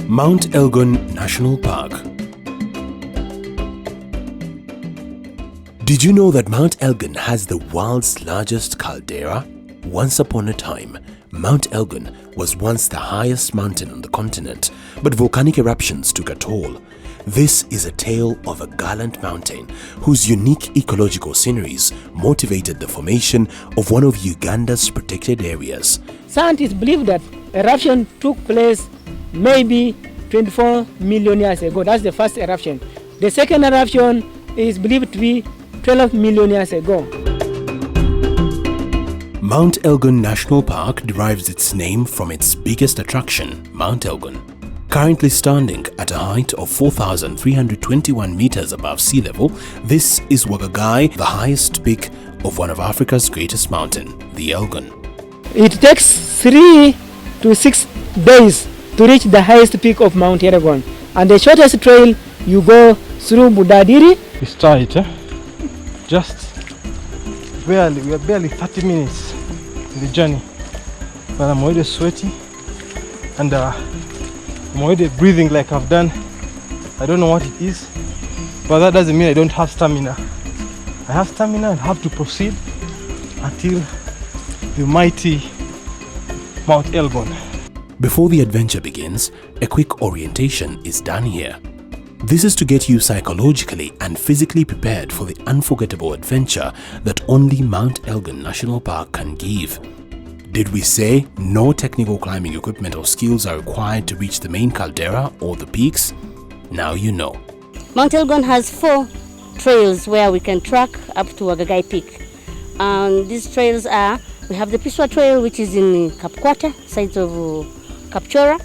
Mount Elgon National Park. Did you know that Mount Elgon has the world's largest caldera? Once upon a time, Mount Elgon was once the highest mountain on the continent, but volcanic eruptions took a toll. This is a tale of a gallant mountain whose unique ecological sceneries motivated the formation of one of Uganda's protected areas. Scientists believe that eruption took place maybe 24 million years ago. That's the first eruption. The second eruption is believed to be 12 million years ago. Mount Elgon National Park derives its name from its biggest attraction, Mount Elgon. Currently standing at a height of 4,321 meters above sea level, this is Wagagai, the highest peak of one of Africa's greatest mountain, the Elgon. It takes 3 to 6 days to reach the highest peak of Mount Elgon. And the shortest trail, you go through Budadiri. It's tight, just barely, we are barely 30 minutes in the journey. But I'm already sweaty and I'm already breathing like I've done. I don't know what it is, but that doesn't mean I don't have stamina. I have stamina and have to proceed until the mighty Mount Elgon. Before the adventure begins, a quick orientation is done here. This is to get you psychologically and physically prepared for the unforgettable adventure that only Mount Elgon National Park can give. Did we say no technical climbing equipment or skills are required to reach the main caldera or the peaks? Now you know. Mount Elgon has 4 trails where we can track up to Wagagai Peak. These trails are, we have the Piswa Trail, which is in Kapkwata, sides of Kapchora.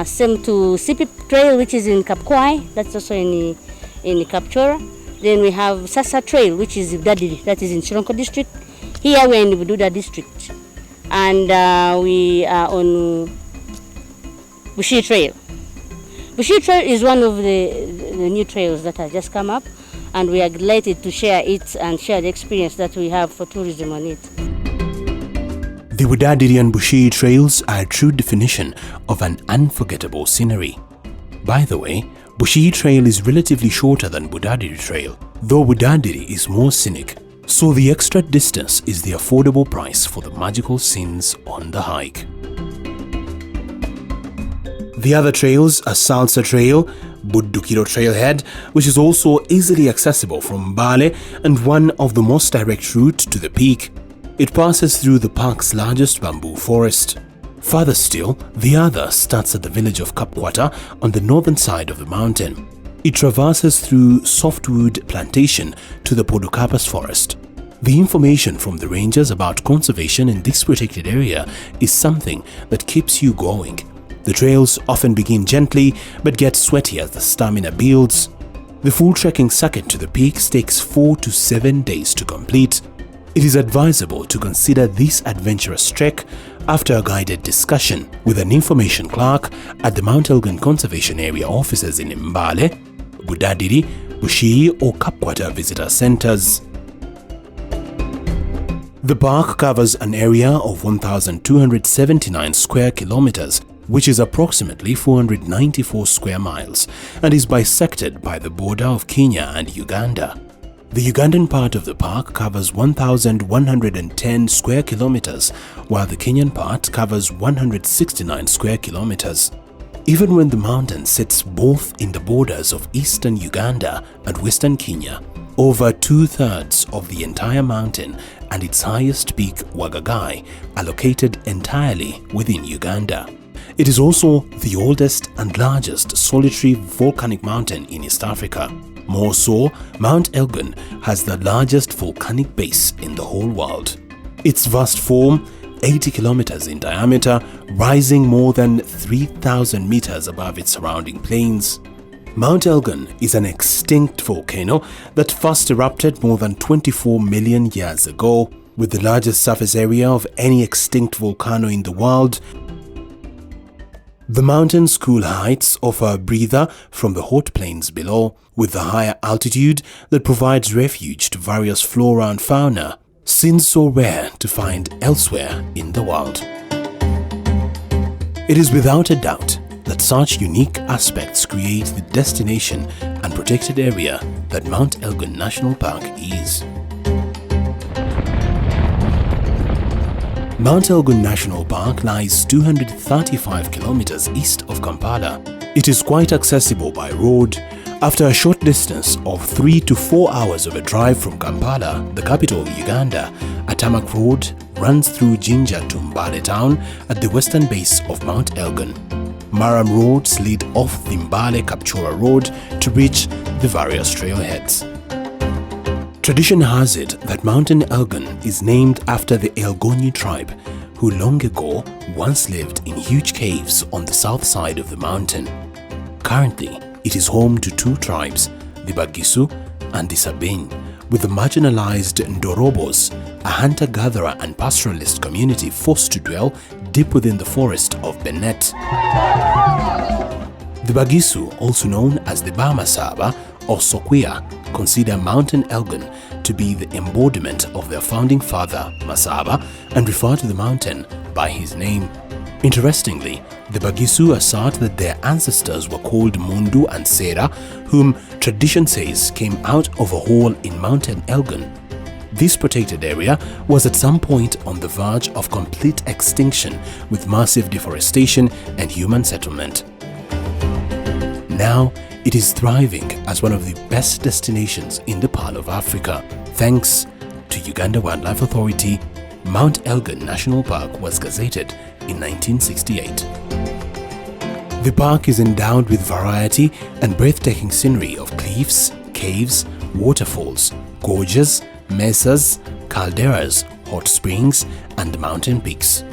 Same to Sipi Trail, which is in Kapkwai, that's also in Kapchora. Then we have Sasa Trail, which is Budadiri, that is in Chironko district. Here we are in Bududa district. And we are on Bushi Trail. Bushi Trail is one of the new trails that have just come up, and we are delighted to share it and share the experience that we have for tourism on it. The Budadiri and Bushi trails are a true definition of an unforgettable scenery. By the way, Bushi trail is relatively shorter than Budadiri trail, though Budadiri is more scenic. So the extra distance is the affordable price for the magical scenes on the hike. The other trails are Salsa Trail, Buddukiro Trailhead, which is also easily accessible from Mbale and one of the most direct routes to the peak. It passes through the park's largest bamboo forest. Further still, the other starts at the village of Kapkwata on the northern side of the mountain. It traverses through softwood plantation to the Podocarpus forest. The information from the rangers about conservation in this protected area is something that keeps you going. The trails often begin gently but get sweaty as the stamina builds. The full trekking circuit to the peaks takes 4 to 7 days to complete. It is advisable to consider this adventurous trek after a guided discussion with an information clerk at the Mount Elgon Conservation Area offices in Mbale, Budadiri, Bushi or Kapkwata visitor centers. The park covers an area of 1,279 square kilometers, which is approximately 494 square miles, and is bisected by the border of Kenya and Uganda. The Ugandan part of the park covers 1,110 square kilometers, while the Kenyan part covers 169 square kilometers. Even when the mountain sits both in the borders of eastern Uganda and western Kenya, over 2/3 of the entire mountain and its highest peak, Wagagai, are located entirely within Uganda. It is also the oldest and largest solitary volcanic mountain in East Africa. More so, Mount Elgon has the largest volcanic base in the whole world. Its vast form, 80 kilometers in diameter, rising more than 3,000 meters above its surrounding plains. Mount Elgon is an extinct volcano that first erupted more than 24 million years ago, with the largest surface area of any extinct volcano in the world. The mountain's cool heights offer a breather from the hot plains below, with the higher altitude that provides refuge to various flora and fauna, scenes so rare to find elsewhere in the world. It is without a doubt that such unique aspects create the destination and protected area that Mount Elgon National Park is. Mount Elgon National Park lies 235 kilometers east of Kampala. It is quite accessible by road. After a short distance of 3 to 4 hours of a drive from Kampala, the capital of Uganda, a tarmac road runs through Jinja to Mbale town at the western base of Mount Elgon. Maram roads lead off the Mbale-Kapchora road to reach the various trailheads. Tradition has it that Mountain Elgon is named after the Elgoni tribe, who long ago once lived in huge caves on the south side of the mountain. Currently, it is home to two tribes, the Bagisu and the Sabin, with the marginalized Ndorobos, a hunter-gatherer and pastoralist community forced to dwell deep within the forest of Benet. The Bagisu, also known as the Bamasaba or Sokwia, consider Mountain Elgon to be the embodiment of their founding father, Masaba, and refer to the mountain by his name. Interestingly, the Bagisu assert that their ancestors were called Mundu and Sera, whom tradition says came out of a hole in Mountain Elgon. This protected area was at some point on the verge of complete extinction with massive deforestation and human settlement. Now, it is thriving as one of the best destinations in the Pearl of Africa. Thanks to Uganda Wildlife Authority, Mount Elgon National Park was gazetted in 1968. The park is endowed with variety and breathtaking scenery of cliffs, caves, waterfalls, gorges, mesas, calderas, hot springs, and mountain peaks.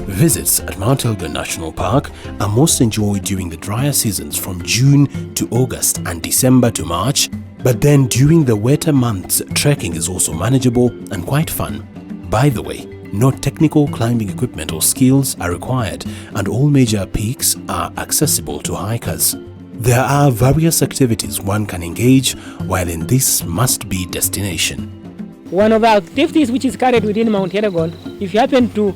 Visits at Mount Elgon National Park are most enjoyed during the drier seasons from June to August and December to March, but then during the wetter months, trekking is also manageable and quite fun. By the way, no technical climbing equipment or skills are required, and all major peaks are accessible to hikers. There are various activities one can engage while in this must-be destination. One of the activities which is carried within Mount Elgon, if you happen to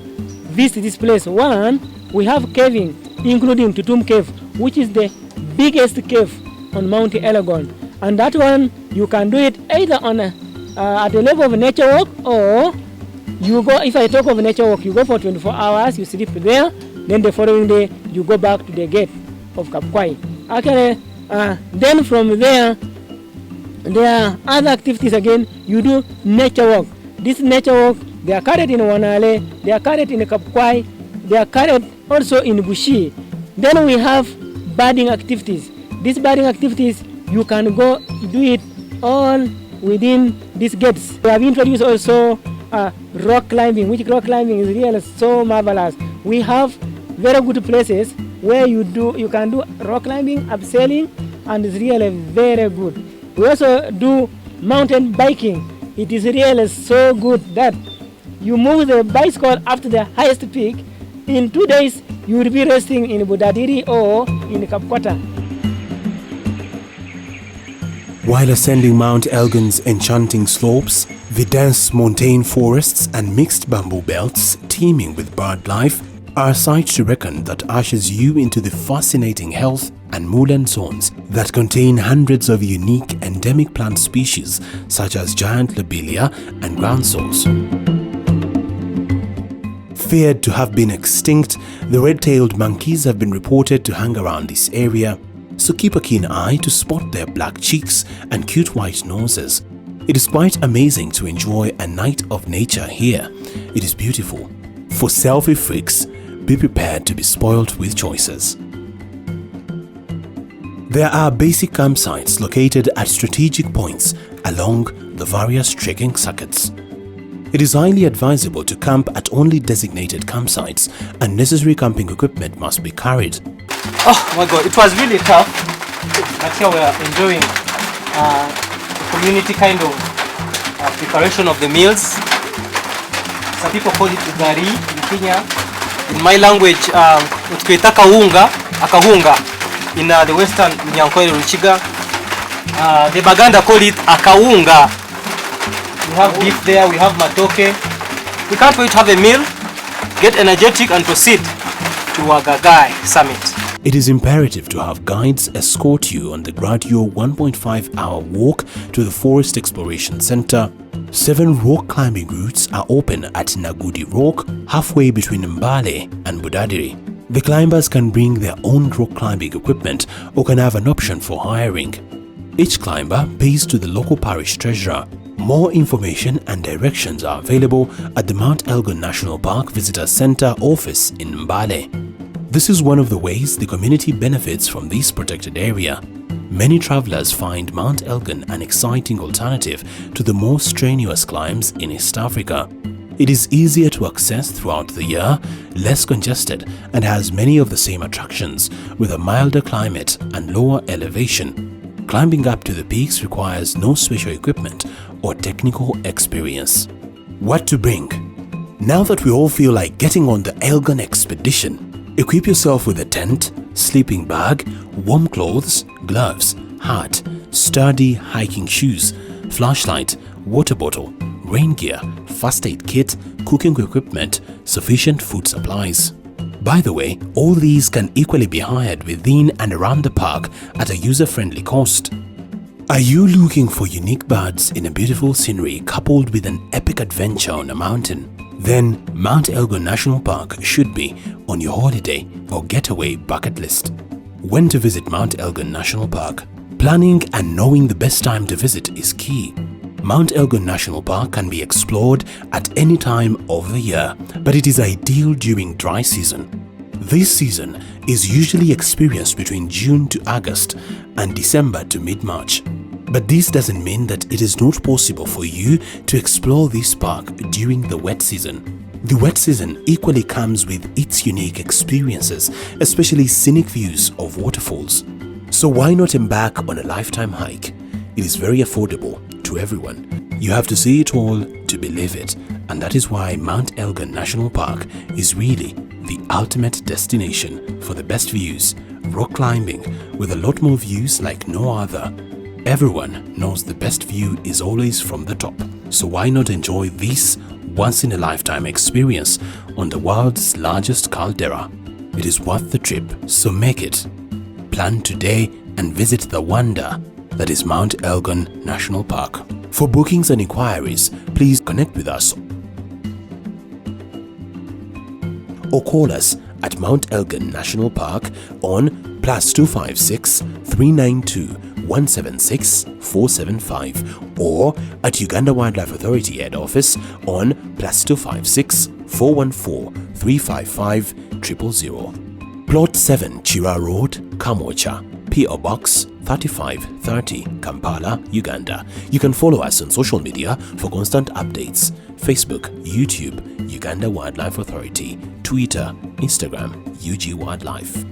visit this place, one, we have caving, including Tutum Cave, which is the biggest cave on Mount Elgon. And that one, you can do it either on at the level of nature walk, or you go, if I talk of nature walk, you go for 24 hours, you sleep there, then the following day, you go back to the gate of Kapkwai. Actually, then from there are other activities again. You do nature walk. This nature walk, they are carried in Wanale, they are carried in Kapkwai, they are carried also in Bushi. Then we have birding activities. These birding activities, you can go do it all within these gates. We have introduced also rock climbing, which rock climbing is really so marvelous. We have very good places where you can do rock climbing, abseiling, and it's really very good. We also do mountain biking. It is really so good that you move the bicycle up to the highest peak. In 2 days, you will be resting in Budadiri or in Kapkwata. While ascending Mount Elgon's enchanting slopes, the dense montane forests and mixed bamboo belts teeming with bird life are sights to reckon that ushers you into the fascinating health and moorland zones that contain hundreds of unique endemic plant species such as giant lobelia and groundsels. Feared to have been extinct, the red-tailed monkeys have been reported to hang around this area, so keep a keen eye to spot their black cheeks and cute white noses. It is quite amazing to enjoy a night of nature here. It is beautiful. For selfie freaks, be prepared to be spoiled with choices. There are basic campsites located at strategic points along the various trekking circuits. It is highly advisable to camp at only designated campsites, and necessary camping equipment must be carried. Oh my god, it was really tough, but here we are enjoying community kind of preparation of the meals. Some people call it ugari in Kenya. In my language, tukaita akahunga in the western Nyankwele Ruchiga. The Baganda call it akawunga. We have beef there, we have matoke. We can't wait to have a meal, get energetic and proceed to to Wagagai summit. It is imperative to have guides escort you on the gradual 1.5-hour walk to the Forest Exploration Center. 7 rock climbing routes are open at Nagudi Rock, halfway between Mbale and Budadiri. The climbers can bring their own rock climbing equipment or can have an option for hiring. Each climber pays to the local parish treasurer. More information and directions are available at the Mount Elgon National Park Visitor Center office in Mbale. This is one of the ways the community benefits from this protected area. Many travelers find Mount Elgon an exciting alternative to the more strenuous climbs in East Africa. It is easier to access throughout the year, less congested, and has many of the same attractions with a milder climate and lower elevation. Climbing up to the peaks requires no special equipment or technical experience. What to bring? Now that we all feel like getting on the Elgon expedition, equip yourself with a tent, sleeping bag, warm clothes, gloves, hat, sturdy hiking shoes, flashlight, water bottle, rain gear, first aid kit, cooking equipment, sufficient food supplies. By the way, all these can equally be hired within and around the park at a user-friendly cost. Are you looking for unique birds in a beautiful scenery coupled with an epic adventure on a mountain? Then Mount Elgon National Park should be on your holiday or getaway bucket list. When to visit Mount Elgon National Park? Planning and knowing the best time to visit is key. Mount Elgon National Park can be explored at any time of the year, but it is ideal during dry season. This season is usually experienced between June to August and December to mid-March. But this doesn't mean that it is not possible for you to explore this park during the wet season. The wet season equally comes with its unique experiences, especially scenic views of waterfalls. So why not embark on a lifetime hike? It is very affordable to everyone. You have to see it all to believe it, and that is why Mount Elgon National Park is really the ultimate destination for the best views, rock climbing with a lot more views like no other. Everyone knows the best view is always from the top, so why not enjoy this once-in-a-lifetime experience on the world's largest caldera? It is worth the trip, so make it. Plan today and visit the wonder that is Mount Elgon National Park. For bookings and inquiries, please connect with us or call us at Mount Elgon National Park on +256 392 176 475 or at Uganda Wildlife Authority Head Office on +256 414 355 000. Plot 7 Chira Road, Kamocha, P.O. Box 3530, Kampala, Uganda. You can follow us on social media for constant updates: Facebook, YouTube, Uganda Wildlife Authority, Twitter, Instagram, UG Wildlife.